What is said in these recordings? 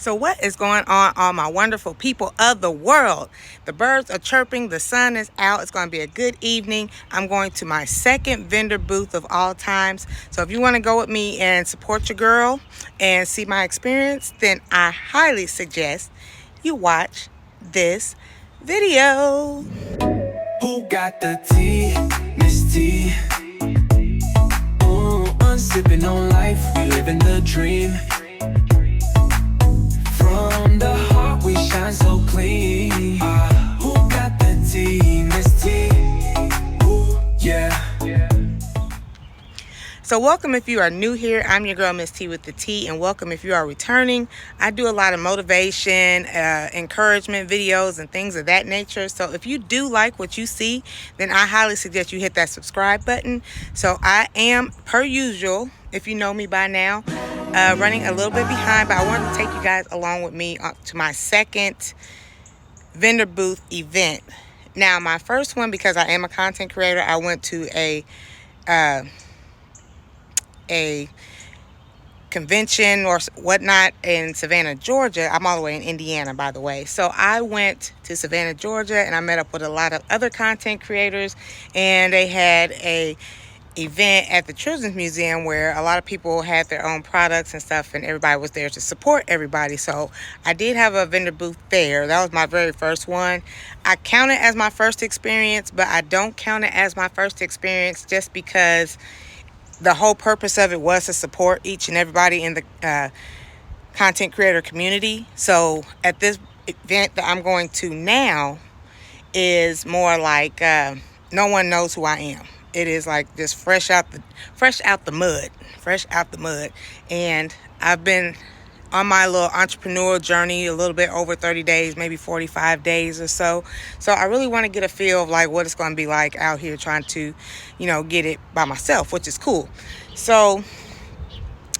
So what is going on, all my wonderful people of the world? The birds are chirping, the sun is out. It's going to be a good evening. I'm going to my second vendor booth of all times. So if you want to go with me and support your girl and see my experience, then I highly suggest you watch this video. Who got the tea? Miss T. Ooh, I'm sipping on life, we living the dream. From the heart we shine so clean. Who got the tea? Miss T. Ooh, yeah. So welcome if you are new here. I'm your girl, Miss T with the T, and welcome if you are returning. I do a lot of motivation, encouragement videos and things of that nature. So if you do like what you see, then I highly suggest you hit that subscribe button. So I am, per usual, if you know me by now, running a little bit behind, but I wanted to take you guys along with me to my second vendor booth event. Now, my first one, because I am a content creator, I went to a convention or whatnot in Savannah, Georgia. I'm all the way in Indiana, by the way. So I went to Savannah, Georgia, and I met up with a lot of other content creators, and they had a event at the Children's Museum where a lot of people had their own products and stuff, and everybody was there to support everybody. So I did have a vendor booth there. That was my very first one. I count it as my first experience, but I don't count it as my first experience just because the whole purpose of it was to support each and everybody in the content creator community. So at this event that I'm going to now is more like no one knows who I am. It is like just fresh out the mud. And I've been on my little entrepreneurial journey a little bit over 30 days, maybe 45 days or so. So I really want to get a feel of like what it's going to be like out here trying to, get it by myself, which is cool. So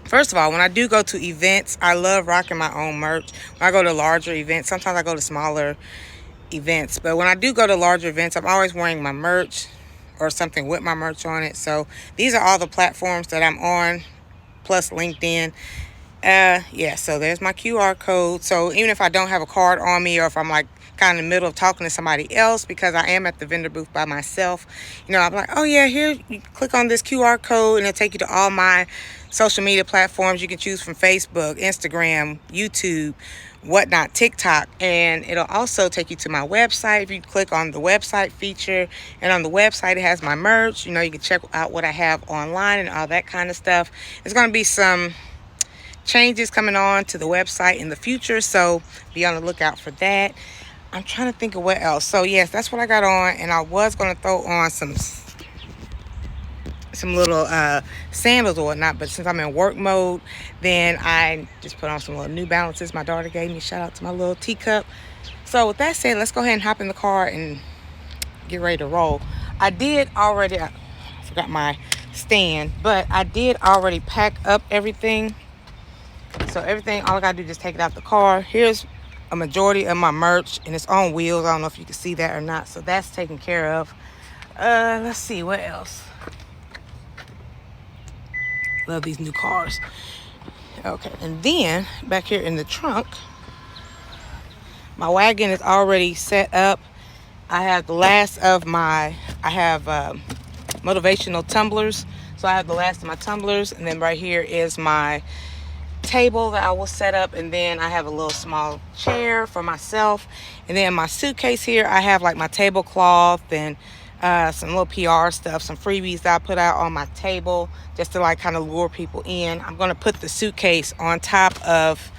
first of all, when I do go to events, I love rocking my own merch. When I go to larger events, sometimes I go to smaller events, but when I do go to larger events, I'm always wearing my merch or something with my merch on it. So these are all the platforms that I'm on, plus LinkedIn. So there's my QR code. So even if I don't have a card on me, or if I'm like kind of in the middle of talking to somebody else, because I am at the vendor booth by myself, I'm like, oh yeah, here, you click on this QR code and it'll take you to all my social media platforms. You can choose from Facebook, Instagram, YouTube, whatnot, TikTok, and it'll also take you to my website if you click on the website feature. And on the website, it has my merch. You can check out what I have online and all that kind of stuff. There's going to be some changes coming on to the website in the future, so be on the lookout for that. I'm trying to think of what else. So yes, that's what I got on, and I was going to throw on some little sandals or whatnot, but since I'm in work mode, then I just put on some little New Balances my daughter gave me. Shout out to my little teacup. So with that said, let's go ahead and hop in the car and get ready to roll. I forgot my stand, but I did already pack up everything. So everything, all I gotta do is just take it out the car. Here's a majority of my merch, and it's on wheels. I don't know if you can see that or not. So that's taken care of. Let's see, what else? Love these new cars. Okay, and then back here in the trunk, my wagon is already set up. I have the last of motivational tumblers. So I have the last of my tumblers, and then right here is my table that I will set up, and then I have a little small chair for myself, and then my suitcase here I have like my tablecloth and some little PR stuff, some freebies that I put out on my table just to like kind of lure people in. I'm going to put the suitcase on top of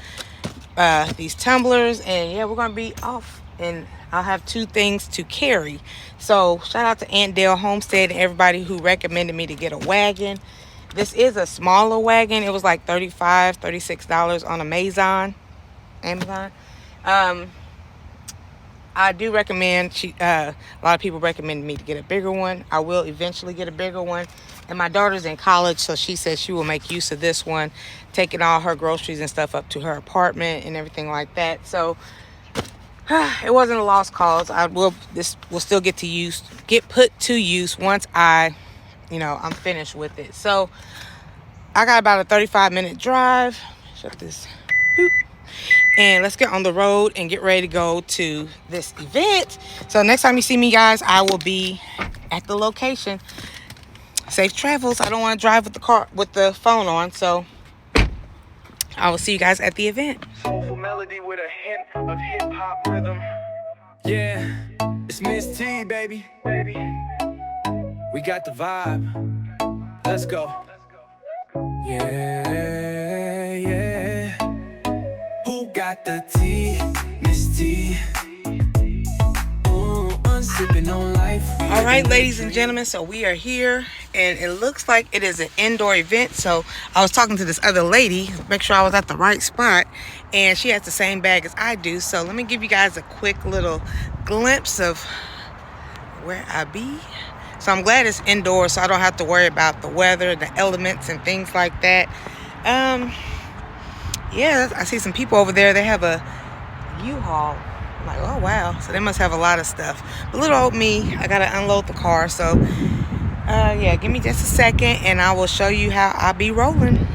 these tumblers, and yeah, we're going to be off, and I'll have two things to carry. So shout out to Aunt Dale Homestead and everybody who recommended me to get a wagon. This is a smaller wagon. It was like $35, $36 on Amazon. I do recommend, a lot of people recommend me to get a bigger one. I will eventually get a bigger one. And my daughter's in college, so she says she will make use of this one, taking all her groceries and stuff up to her apartment and everything like that. So it wasn't a lost cause. This will still get put to use once I'm finished with it. So I got about a 35-minute drive. Shut this. Boop. And let's get on the road and get ready to go to this event. So next time you see me, guys, I will be at the location. Safe travels. I don't want to drive with the car with the phone on, so I will see you guys at the event. Soulful melody with a hint of hip hop rhythm. Yeah, it's Miss T, baby. We got the vibe. Let's go. Yeah, yeah. Who got the tea? Miss T. Ooh, unsipping on life. All right, ladies and gentlemen, so we are here, and it looks like it is an indoor event. So I was talking to this other lady, make sure I was at the right spot, and she has the same bag as I do. So let me give you guys a quick little glimpse of where I be. So I'm glad it's indoors, so I don't have to worry about the weather, the elements, and things like that. Yeah, I see some people over there. They have a U-Haul. I'm like, oh wow, so they must have a lot of stuff. But little old me, I gotta unload the car. So yeah, give me just a second and I will show you how I be rolling.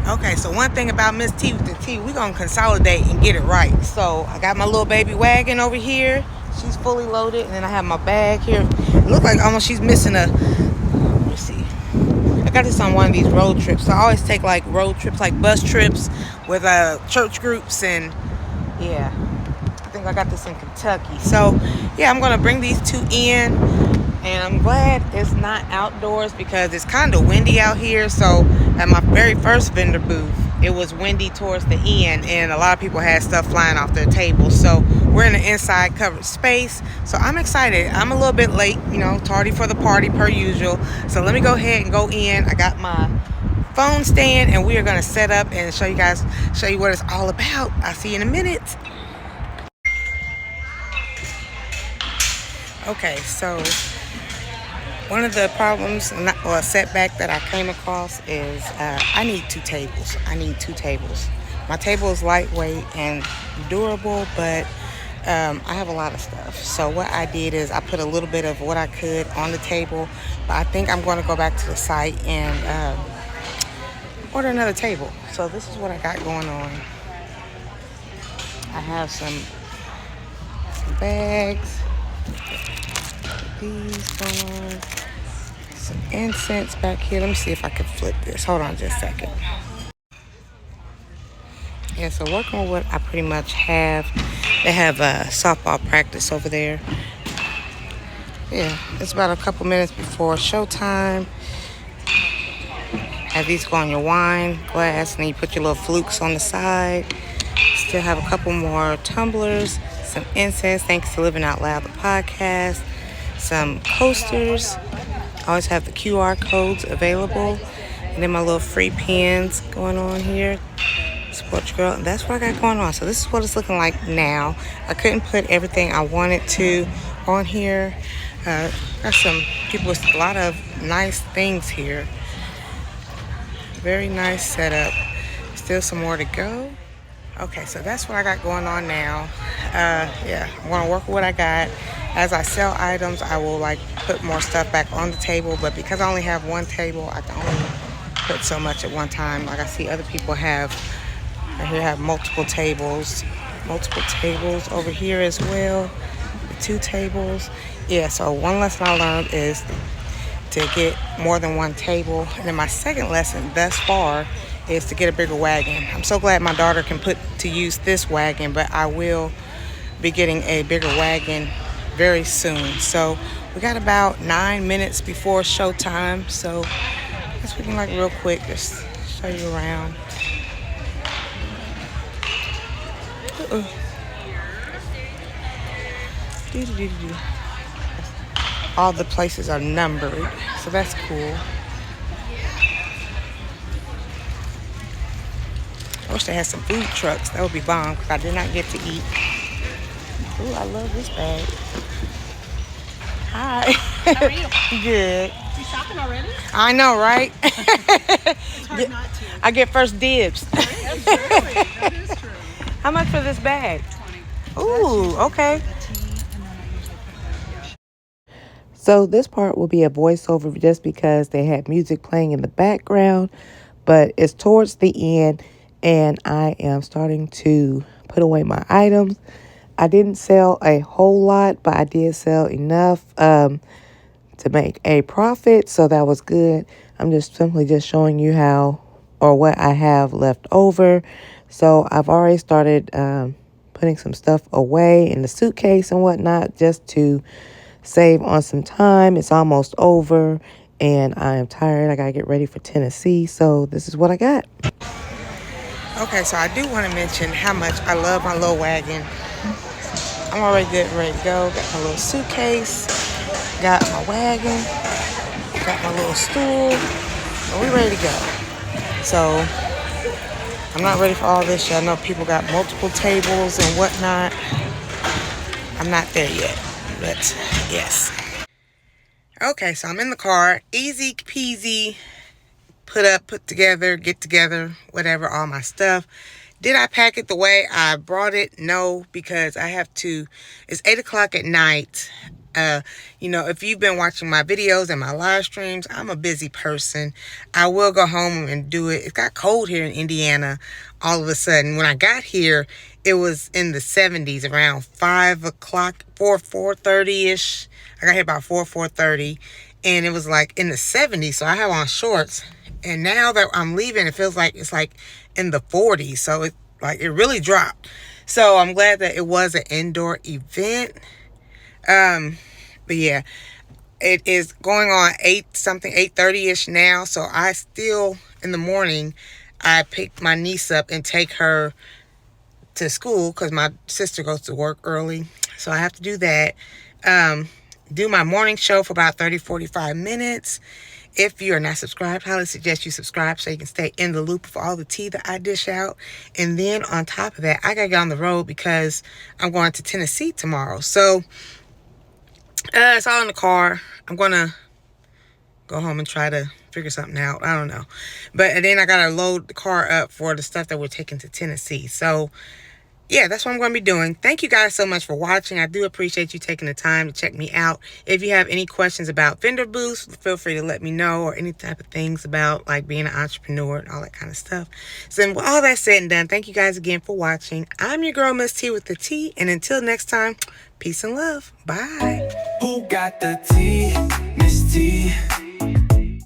Okay, so one thing about Miss T with the T, we gonna consolidate and get it right. So I got my little baby wagon over here. She's fully loaded, and then I have my bag here. It looks like almost she's missing a, let me see. I got this on one of these road trips. So I always take like road trips, like bus trips with church groups, and yeah, I think I got this in Kentucky. So yeah, I'm gonna bring these two in, and I'm glad it's not outdoors because it's kind of windy out here. So at my very first vendor booth, it was windy towards the end, and a lot of people had stuff flying off their tables. So we're in an inside covered space. So I'm excited. I'm a little bit late, tardy for the party per usual. So let me go ahead and go in. I got my phone stand, and we are going to set up and show you what it's all about. I'll see you in a minute. Okay, so one of the problems or a setback that I came across is I need two tables. My table is lightweight and durable, but I have a lot of stuff. So what I did is I put a little bit of what I could on the table, but I think I'm going to go back to the site and order another table. So this is what I got going on. I have some bags. These going on. Some incense back here. Let me see if I can flip this. Hold on just a second. Yeah, so working with what I pretty much have. They have a softball practice over there. Yeah, it's about a couple minutes before showtime. Have these go on your wine glass, and then you put your little flukes on the side. Still have a couple more tumblers, some incense, thanks to Living Out Loud, the podcast, some coasters. I always have the QR codes available, and then my little free pins going on here. Support your girl, and that's what I got going on. So this is what it's looking like now. I couldn't put everything I wanted to on here. Got some people with a lot of nice things here. Very nice setup. Still some more to go. Okay, so that's what I got going on now. Yeah, I'm gonna work with what I got. As I sell items, I will put more stuff back on the table, but because I only have one table, I can only put so much at one time. Like I see other people have, I here have multiple tables over here as well. The two tables. Yeah, so one lesson I learned is to get more than one table. And then my second lesson thus far is to get a bigger wagon. I'm so glad my daughter can put to use this wagon, but I will be getting a bigger wagon very soon. So we got about 9 minutes before showtime. So let's we can real quick just show you around. All the places are numbered, so that's cool. I wish they had some food trucks. That would be bomb because I did not get to eat. Ooh, I love this bag. Hi. How are you? Good. You shopping already? I know, right? It's hard not to. I get first dibs. That's true. That is true. How much for this bag? 20. Ooh, okay. The tea, and then I usually put the So this part will be a voiceover just because they had music playing in the background, but it's towards the end, and I am starting to put away my items. I didn't sell a whole lot, but I did sell enough to make a profit, so that was good. I'm just simply just showing you how or what I have left over. So I've already started putting some stuff away in the suitcase and whatnot just to save on some time. It's almost over and I am tired. I gotta get ready for Tennessee, so this is what I got. Okay, so I do want to mention how much I love my little wagon. I'm already getting ready to go. Got my little suitcase, got my wagon, got my little stool, and we ready to go. So I'm not ready for all this yet. I know people got multiple tables and whatnot. I'm not there yet, but yes. Okay, so I'm in the car. Easy peasy. Put together, get together, whatever, all my stuff. Did I pack it the way I brought it? No, because I have to. It's 8 o'clock at night. If you've been watching my videos and my live streams, I'm a busy person. I will go home and do it. It got cold here in Indiana all of a sudden. When I got here, it was in the 70s around 5 o'clock, 4:30-ish. I got here about 4:30, and it was like in the 70s, so I have on shorts. And now that I'm leaving, it feels like it's like in the 40s, so it really dropped. So I'm glad that it was an indoor event. But yeah, it is going on 8:30-ish now. So I still, in the morning, I pick my niece up and take her to school because my sister goes to work early. So I have to do that. Do my morning show for about 30-45 minutes. If you are not subscribed, I highly suggest you subscribe so you can stay in the loop for all the tea that I dish out. And then on top of that, I gotta get on the road because I'm going to Tennessee tomorrow. So it's all in the car. I'm gonna go home and try to figure something out. I don't know. And then I gotta load the car up for the stuff that we're taking to Tennessee. So yeah, that's what I'm going to be doing. Thank you guys so much for watching. I do appreciate you taking the time to check me out. If you have any questions about vendor booths, feel free to let me know, or any type of things about like being an entrepreneur and all that kind of stuff. So with all that said and done, thank you guys again for watching. I'm your girl, Miss T with the T. And until next time, peace and love. Bye. Who got the tea? Miss T.